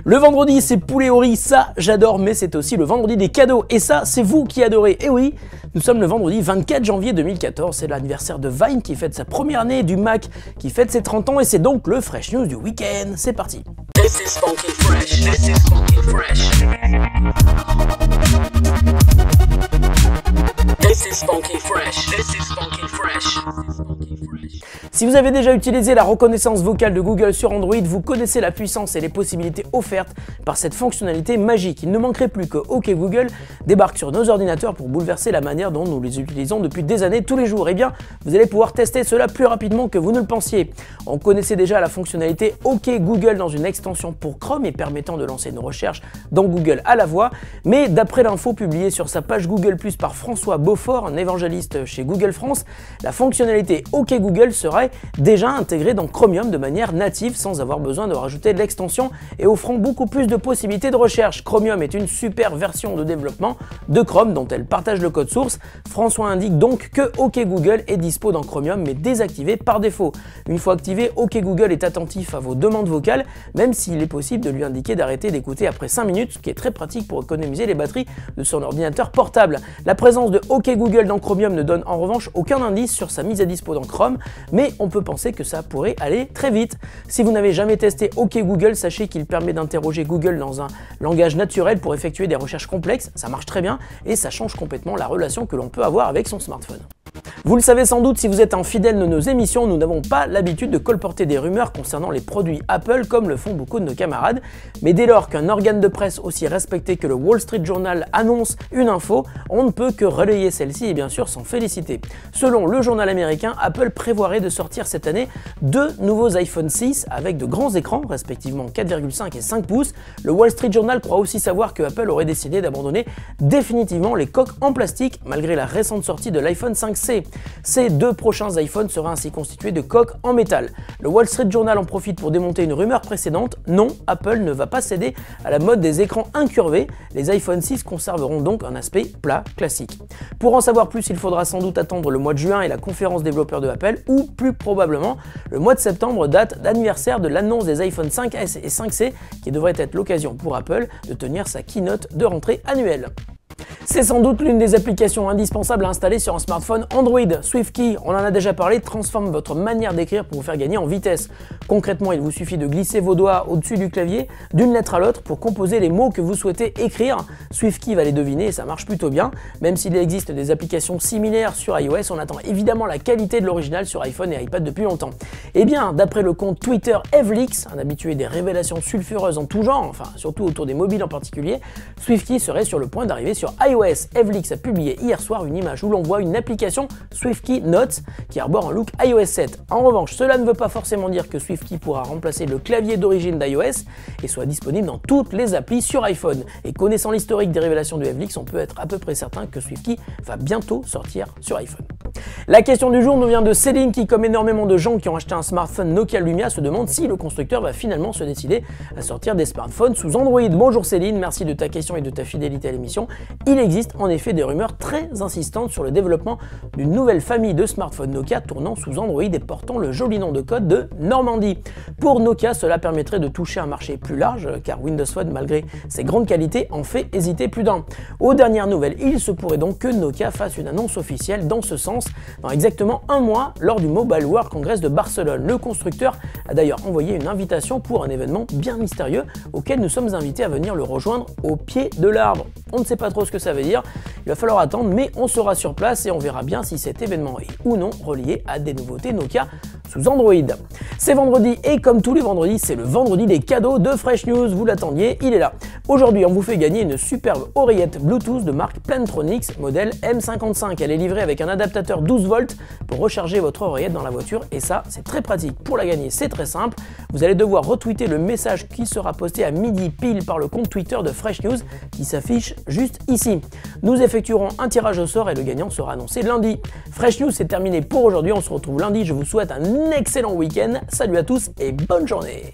Le vendredi, c'est poulet au riz, ça j'adore, mais c'est aussi le vendredi des cadeaux, et ça c'est vous qui adorez. Et oui, nous sommes le vendredi 24 janvier 2014, c'est l'anniversaire de Vine qui fête sa première année, du Mac qui fête ses 30 ans, et c'est donc le Fresh News du week-end. C'est parti. This is funky fresh. This is funky fresh. This is funky fresh. This is funky fresh. Si vous avez déjà utilisé la reconnaissance vocale de Google sur Android, vous connaissez la puissance et les possibilités offertes par cette fonctionnalité magique. Il ne manquerait plus que OK Google débarque sur nos ordinateurs pour bouleverser la manière dont nous les utilisons depuis des années tous les jours. Eh bien, vous allez pouvoir tester cela plus rapidement que vous ne le pensiez. On connaissait déjà la fonctionnalité OK Google dans une extension pour Chrome et permettant de lancer nos recherches dans Google à la voix, mais d'après l'info publiée sur sa page Google+ par François Beaufort, un évangéliste chez Google France, la fonctionnalité OK Google serait déjà intégrée dans Chromium de manière native sans avoir besoin de rajouter de l'extension et offrant beaucoup plus de possibilités de recherche. Chromium est une super version de développement de Chrome dont elle partage le code source. François indique donc que OK Google est dispo dans Chromium mais désactivé par défaut. Une fois activé, OK Google est attentif à vos demandes vocales, même s'il est possible de lui indiquer d'arrêter d'écouter après 5 minutes, ce qui est très pratique pour économiser les batteries de son ordinateur portable. La présence de OK Google dans Chromium ne donne en revanche aucun indice sur sa mise à dispo dans Chrome, mais on peut penser que ça pourrait aller très vite. Si vous n'avez jamais testé OK Google, sachez qu'il permet d'interroger Google dans un langage naturel pour effectuer des recherches complexes, ça marche très bien et ça change complètement la relation que l'on peut avoir avec son smartphone. Vous le savez sans doute si vous êtes un fidèle de nos émissions, nous n'avons pas l'habitude de colporter des rumeurs concernant les produits Apple comme le font beaucoup de nos camarades, mais dès lors qu'un organe de presse aussi respecté que le Wall Street Journal annonce une info, on ne peut que relayer celle-ci et bien sûr s'en féliciter. Selon le journal américain, Apple prévoirait de sortir cette année 2 nouveaux iPhone 6 avec de grands écrans, respectivement 4,5 et 5 pouces. Le Wall Street Journal croit aussi savoir que Apple aurait décidé d'abandonner définitivement les coques en plastique malgré la récente sortie de l'iPhone 5C. Ces 2 prochains iPhones seraient ainsi constitués de coques en métal. Le Wall Street Journal en profite pour démonter une rumeur précédente. Non, Apple ne va pas céder à la mode des écrans incurvés. Les iPhone 6 conserveront donc un aspect plat classique. Pour en savoir plus, il faudra sans doute attendre le mois de juin et la conférence développeurs de Apple, ou plus probablement le mois de septembre, date d'anniversaire de l'annonce des iPhone 5S et 5C, qui devrait être l'occasion pour Apple de tenir sa keynote de rentrée annuelle. C'est sans doute l'une des applications indispensables à installer sur un smartphone Android. SwiftKey, on en a déjà parlé, transforme votre manière d'écrire pour vous faire gagner en vitesse. Concrètement, il vous suffit de glisser vos doigts au-dessus du clavier d'une lettre à l'autre pour composer les mots que vous souhaitez écrire. SwiftKey va les deviner et ça marche plutôt bien. Même s'il existe des applications similaires sur iOS, on attend évidemment la qualité de l'original sur iPhone et iPad depuis longtemps. Eh bien, d'après le compte Twitter Evlix, un habitué des révélations sulfureuses en tout genre, enfin surtout autour des mobiles en particulier, SwiftKey serait sur le point d'arriver sur iOS. Evlix a publié hier soir une image où l'on voit une application SwiftKey Notes qui arbore un look iOS 7. En revanche, cela ne veut pas forcément dire que SwiftKey pourra remplacer le clavier d'origine d'iOS et soit disponible dans toutes les applis sur iPhone. Et connaissant l'historique des révélations de Evlix, on peut être à peu près certain que SwiftKey va bientôt sortir sur iPhone. La question du jour nous vient de Céline qui, comme énormément de gens qui ont acheté un smartphone Nokia Lumia, se demande si le constructeur va finalement se décider à sortir des smartphones sous Android. Bonjour Céline, merci de ta question et de ta fidélité à l'émission. Il existe en effet des rumeurs très insistantes sur le développement d'une nouvelle famille de smartphones Nokia tournant sous Android et portant le joli nom de code de Normandie. Pour Nokia, cela permettrait de toucher un marché plus large car Windows Phone, malgré ses grandes qualités, en fait hésiter plus d'un. Aux dernières nouvelles, il se pourrait donc que Nokia fasse une annonce officielle dans ce sens dans exactement un mois lors du Mobile World Congress de Barcelone. Le constructeur a d'ailleurs envoyé une invitation pour un événement bien mystérieux auquel nous sommes invités à venir le rejoindre au pied de l'arbre. On ne sait pas trop ce que ça veut dire, il va falloir attendre, mais on sera sur place et on verra bien si cet événement est ou non relié à des nouveautés Nokia sous Android. C'est vendredi et comme tous les vendredis, c'est le vendredi des cadeaux de Fresh News. Vous l'attendiez, il est là. Aujourd'hui, on vous fait gagner une superbe oreillette Bluetooth de marque Plantronics modèle M55. Elle est livrée avec un adaptateur 12 volts pour recharger votre oreillette dans la voiture et ça, c'est très pratique. Pour la gagner, c'est très simple. Vous allez devoir retweeter le message qui sera posté à midi pile par le compte Twitter de Fresh News qui s'affiche juste ici. Nous effectuerons un tirage au sort et le gagnant sera annoncé lundi. Fresh News, c'est terminé pour aujourd'hui. On se retrouve lundi. Je vous souhaite un excellent week-end. Salut à tous et bonne journée.